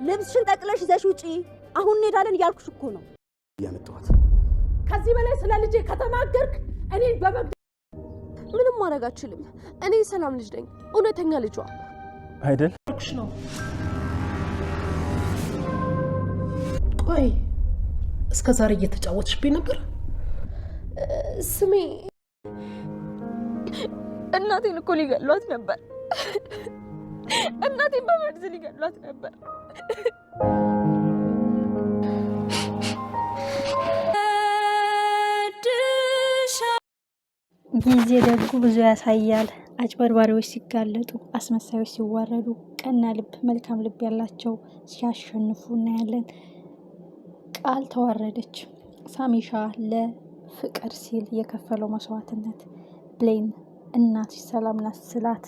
ልብስሽን ጠቅለሽ ይዘሽ ውጪ። አሁን እንሄዳለን እያልኩሽ እኮ ነው ያመጣሁት። ከዚህ በላይ ስለ ልጄ ከተናገርክ እኔ ምንም ማድረግ አልችልም። እኔ ሰላም ልጅ ነኝ፣ እውነተኛ ልጇ አይደል? ነው። ቆይ እስከ ዛሬ እየተጫወትሽብኝ ነበር? ስሜ እናቴን እኮ ሊገሏት ነበር። እናቴን በመርዝ ሊገሏት ነበር። ጊዜ ደጉ ብዙ ያሳያል። አጭበርባሪዎች ሲጋለጡ፣ አስመሳዮች ሲዋረዱ፣ ቀና ልብ መልካም ልብ ያላቸው ሲያሸንፉ እናያለን። ቃል ተዋረደች። ሳሚሻ ለፍቅር ሲል የከፈለው መስዋዕትነት፣ ብሌን እናትሽ ሰላም ናት ስላት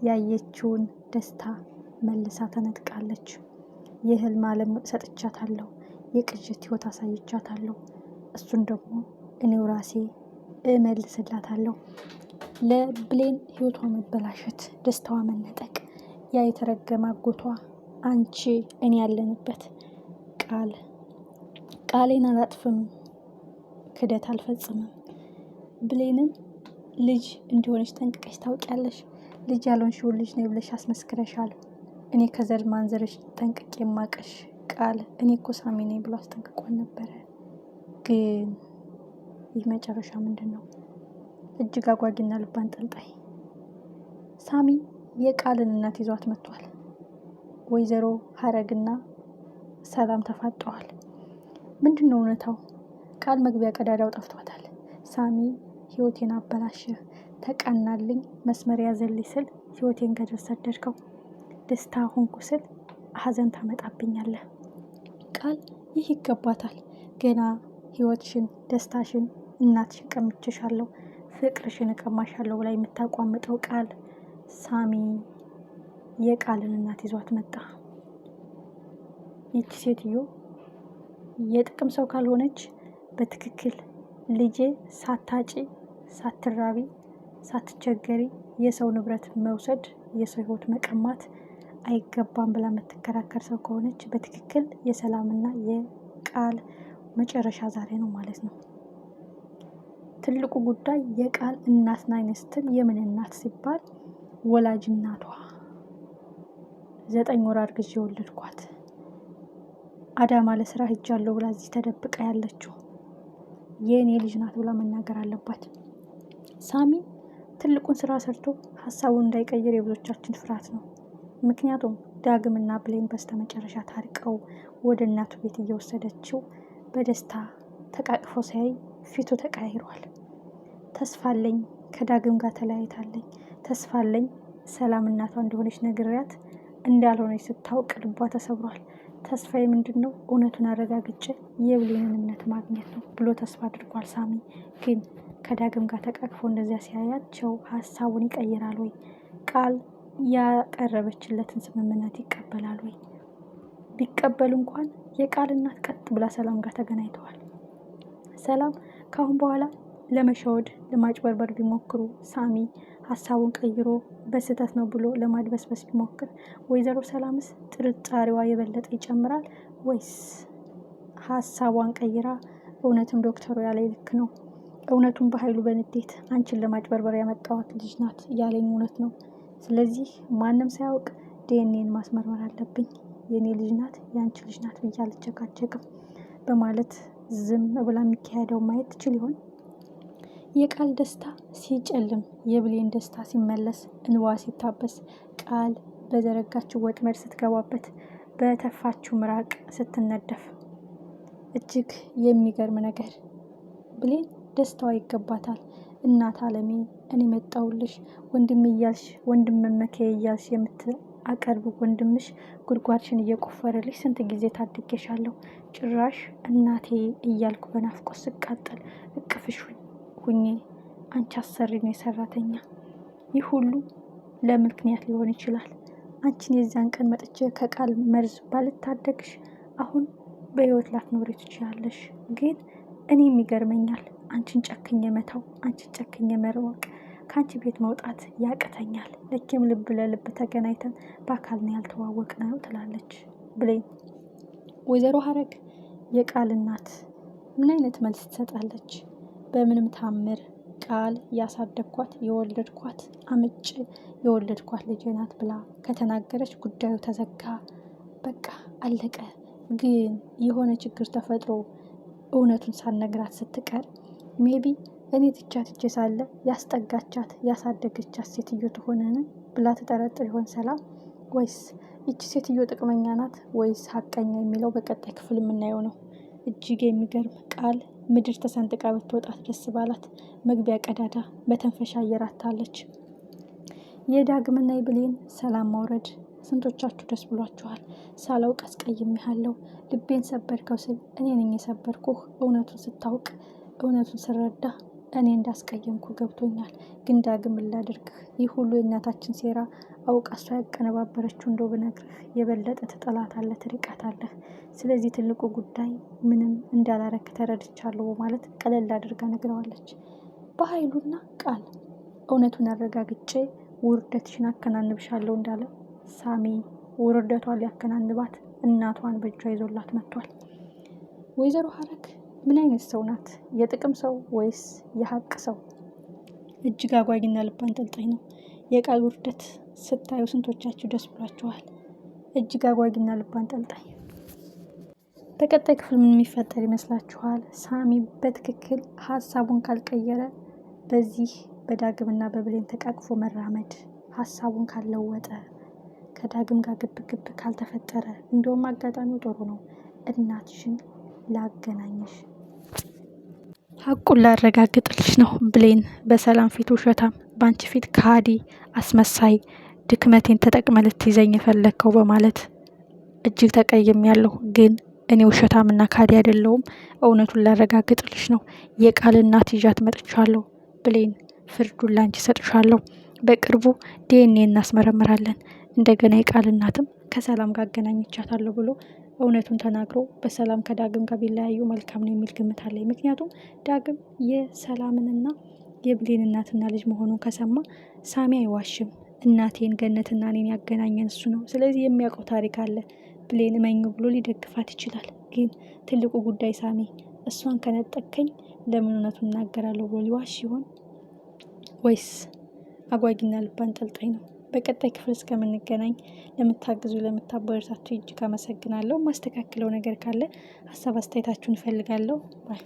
ያየችውን ደስታ መልሳ ተነጥቃለች። የህልም ዓለም ሰጥቻታለሁ፣ የቅዥት ህይወት አሳይቻታለሁ። እሱን ደግሞ እኔው ራሴ እመልስላታለሁ። ለብሌን ህይወቷ መበላሸት፣ ደስታዋ መነጠቅ፣ ያ የተረገመ አጎቷ አንቺ እኔ ያለንበት ቃሌን አላጥፍም፣ ክደት አልፈጽምም። ብሌንን ልጅ እንዲሆነች ጠንቅቀሽ ታውቂያለሽ። ልጅ ያልሆንሽውን ልጅ ነው ብለሽ አስመስክረሻል። እኔ ከዘር ማንዘርሽ ጠንቅቄ የማቀሽ ቃል እኔ እኮ ሳሚ ነኝ ብሎ አስጠንቅቆን ነበረ። ግን ይህ መጨረሻ ምንድን ነው? እጅግ አጓጊና ልብ አንጠልጣይ። ሳሚ የቃልን እናት ይዟት መጥቷል። ወይዘሮ ሀረግና ሰላም ተፋጠዋል። ምንድን ነው እውነታው? ቃል መግቢያ ቀዳዳው ጠፍቷታል። ሳሚ ህይወቴን አበላሽ፣ ተቀናልኝ፣ መስመር ያዘልኝ ስል ህይወቴን ገደል ሰደድከው፣ ደስታ ሆንኩ ስል ሀዘን ታመጣብኛለህ። ቃል ይህ ይገባታል። ገና ህይወትሽን፣ ደስታሽን፣ እናትሽን ቀምቼሻለሁ፣ ፍቅርሽን እቀማሻለሁ ብላ የምታቋምጠው ቃል ሳሚ የቃልን እናት ይዟት መጣ። ይቺ ሴትዮ የጥቅም ሰው ካልሆነች በትክክል ልጄ ሳታጪ፣ ሳትራቢ፣ ሳትቸገሪ የሰው ንብረት መውሰድ፣ የሰው ህይወት መቀማት አይገባም ብላ የምትከራከር ሰው ከሆነች በትክክል የሰላምና የቃል መጨረሻ ዛሬ ነው ማለት ነው። ትልቁ ጉዳይ የቃል እናት ናት ስትል የምን እናት ሲባል ወላጅ እናቷ 9 ወር አርግዤ የወለድኳት አዳማ ለስራ ሄጃለሁ ብላ እዚህ ተደብቃ ያለችው የኔ ልጅ ናት ብላ መናገር አለባት። ሳሚ ትልቁን ስራ ሰርቶ ሀሳቡን እንዳይቀይር የብዙዎቻችን ፍርሃት ነው። ምክንያቱም ዳግምና ብሌን በስተመጨረሻ ታርቀው ወደ እናቱ ቤት እየወሰደችው በደስታ ተቃቅፎ ሲያይ ፊቱ ተቀያይሯል። ተስፋለኝ ከዳግም ጋር ተለያይታለኝ፣ ተስፋለኝ ሰላም እናቷ እንደሆነች ነግሪያት እንዳልሆነች ስታውቅ ልቧ ተሰብሯል። ተስፋዬ ምንድን ነው? እውነቱን አረጋግጬ የብሌንን እምነት ማግኘት ነው ብሎ ተስፋ አድርጓል። ሳሚ ግን ከዳግም ጋር ተቃቅፎ እንደዚያ ሲያያቸው ሀሳቡን ይቀይራል ወይ? ቃል ያቀረበችለትን ስምምነት ይቀበላል ወይ? ቢቀበል እንኳን የቃል እናት ቀጥ ብላ ሰላም ጋር ተገናኝተዋል። ሰላም ካሁን በኋላ ለመሸወድ ለማጭበርበር ቢሞክሩ ሳሚ ሀሳቡን ቀይሮ በስህተት ነው ብሎ ለማድበስበስ ቢሞክር ወይዘሮ ሰላምስ ጥርጣሬዋ የበለጠ ይጨምራል ወይስ ሀሳቧን ቀይራ እውነትም ዶክተሩ ያለ ልክ ነው፣ እውነቱን በኃይሉ በንዴት አንቺን ለማጭበርበር ያመጣዋት ልጅ ናት ያለኝ እውነት ነው፣ ስለዚህ ማንም ሳያውቅ ዲኤንኤን ማስመርመር አለብኝ፣ የኔ ልጅ ናት የአንቺ ልጅ ናት ብዬ አልጨቃጨቅም በማለት ዝም ብላ የሚካሄደው ማየት ትችል ይሆን? የቃል ደስታ ሲጨልም፣ የብሌን ደስታ ሲመለስ፣ እንባ ሲታበስ፣ ቃል በዘረጋችው ወጥመድ ስትገባበት፣ በተፋችው ምራቅ ስትነደፍ፣ እጅግ የሚገርም ነገር። ብሌን ደስታዋ ይገባታል። እናት አለሜ እኔ መጣሁልሽ፣ ወንድም እያልሽ ወንድም መመከያ እያልሽ የምትአቀርብ ወንድምሽ ጉድጓድሽን እየቆፈረልሽ ስንት ጊዜ ታድጌሻለሁ፣ ጭራሽ እናቴ እያልኩ በናፍቆት ስቃጠል እቅፍሽ ሁኜ አንቺ አሰሪኝ ሰራተኛ። ይህ ሁሉ ለምክንያት ሊሆን ይችላል። አንቺን የዛን ቀን መጥቼ ከቃል መርዝ ባልታደግሽ አሁን በህይወት ላትኖሪ ትችላለሽ። ግን እኔም ይገርመኛል አንቺን ጨክኜ መተው፣ አንቺን ጨክኜ መራቅ፣ ከአንቺ ቤት መውጣት ያቅተኛል። ለኬም ልብ ለልብ ተገናኝተን በአካል ነው ያልተዋወቅነው ትላለች ብሌን። ወይዘሮ ሀረግ የቃል እናት ምን አይነት መልስ ትሰጣለች? በምንም ታምር ቃል ያሳደግኳት የወለድኳት አምጭ የወለድኳት ልጄ ናት ብላ ከተናገረች ጉዳዩ ተዘጋ፣ በቃ አለቀ። ግን የሆነ ችግር ተፈጥሮ እውነቱን ሳትነግራት ስትቀር ሜቢ እኔ ትቼ ሳለ ያስጠጋቻት ያሳደገቻት ሴትዮ ትሆንን ብላ ትጠረጥር ይሆን ሰላም? ወይስ ይቺ ሴትዮ ጥቅመኛ ናት ወይስ ሀቀኛ የሚለው በቀጣይ ክፍል የምናየው ነው። እጅግ የሚገርም ቃል ምድር ተሰንጥቃ ብትወጣት ደስ ባላት መግቢያ ቀዳዳ በተንፈሻ አየራታለች። የዳግምና የብሌን ሰላም ማውረድ ስንቶቻችሁ ደስ ብሏችኋል? ሳላውቅ አስቀይሜሃለሁ፣ ልቤን ሰበርከው ስል እኔ ነኝ የሰበርኩህ። እውነቱን ስታውቅ እውነቱን ስረዳ እኔ እንዳስቀየምኩ ገብቶኛል። ግን ዳግም ላድርግህ? ይህ ሁሉ የእናታችን ሴራ አውቃ እሷ ያቀነባበረችው እንደው ብነግርህ የበለጠ ትጠላታለህ፣ ትርቃታለህ። ስለዚህ ትልቁ ጉዳይ ምንም እንዳላረክ ተረድቻለሁ በማለት ቀለል አድርጋ ነግረዋለች። በኃይሉና ቃል እውነቱን አረጋግጬ ውርደትሽን አከናንብሻለሁ እንዳለ ሳሚ ውርደቷን ሊያከናንባት እናቷን በእጇ ይዞላት መጥቷል። ወይዘሮ ሀረግ ምን አይነት ሰው ናት? የጥቅም ሰው ወይስ የሀቅ ሰው? እጅግ አጓጊና ልብ አንጠልጣይ ነው። የቃል ውርደት ስታዩ ስንቶቻችሁ ደስ ብሏችኋል? እጅግ አጓጊና ልብ አንጠልጣይ። በቀጣይ ክፍል ምን የሚፈጠር ይመስላችኋል? ሳሚ በትክክል ሀሳቡን ካልቀየረ በዚህ በዳግምና በብሌን ተቃቅፎ መራመድ ሀሳቡን ካልለወጠ ከዳግም ጋር ግብ ካልተፈጠረ እንደውም አጋጣሚው ጥሩ ነው። እናትሽን ላገናኘሽ ሀቁን ላረጋግጥልሽ ነው። ብሌን በሰላም ፊት ውሸታም፣ በአንቺ ፊት ከሃዲ አስመሳይ፣ ድክመቴን ተጠቅመ ልትይዘኝ የፈለግከው በማለት እጅግ ተቀይሜያለሁ። ግን እኔ ውሸታምና ከሃዲ አይደለሁም። እውነቱን ላረጋግጥልሽ ነው። የቃል እናት ይዣት መጥቻለሁ። ብሌን ፍርዱን ላንቺ ሰጥሻለሁ። በቅርቡ ዲኤንኤ እናስመረምራለን። እንደገና የቃል እናትም ከሰላም ጋር አገናኝቻታለሁ ብሎ እውነቱን ተናግሮ በሰላም ከዳግም ጋር ቢለያዩ መልካም ነው የሚል ግምት አለኝ። ምክንያቱም ዳግም የሰላምንና የብሌን እናትና ልጅ መሆኑን ከሰማ ሳሚ አይዋሽም። እናቴን ገነትና እኔን ያገናኘን እሱ ነው። ስለዚህ የሚያውቀው ታሪክ አለ። ብሌን እመኙ ብሎ ሊደግፋት ይችላል። ግን ትልቁ ጉዳይ ሳሚ እሷን ከነጠቀኝ ለምን እውነቱን እናገራለሁ ብሎ ሊዋሽ ሲሆን ወይስ አጓጊና ልብ አንጠልጣይ ነው? በቀጣይ ክፍል እስከምንገናኝ ለምታግዙ ለምታበረታቱ እጅግ አመሰግናለሁ። ማስተካከለው ነገር ካለ ሀሳብ አስተያየታችሁን እፈልጋለሁ። ባይ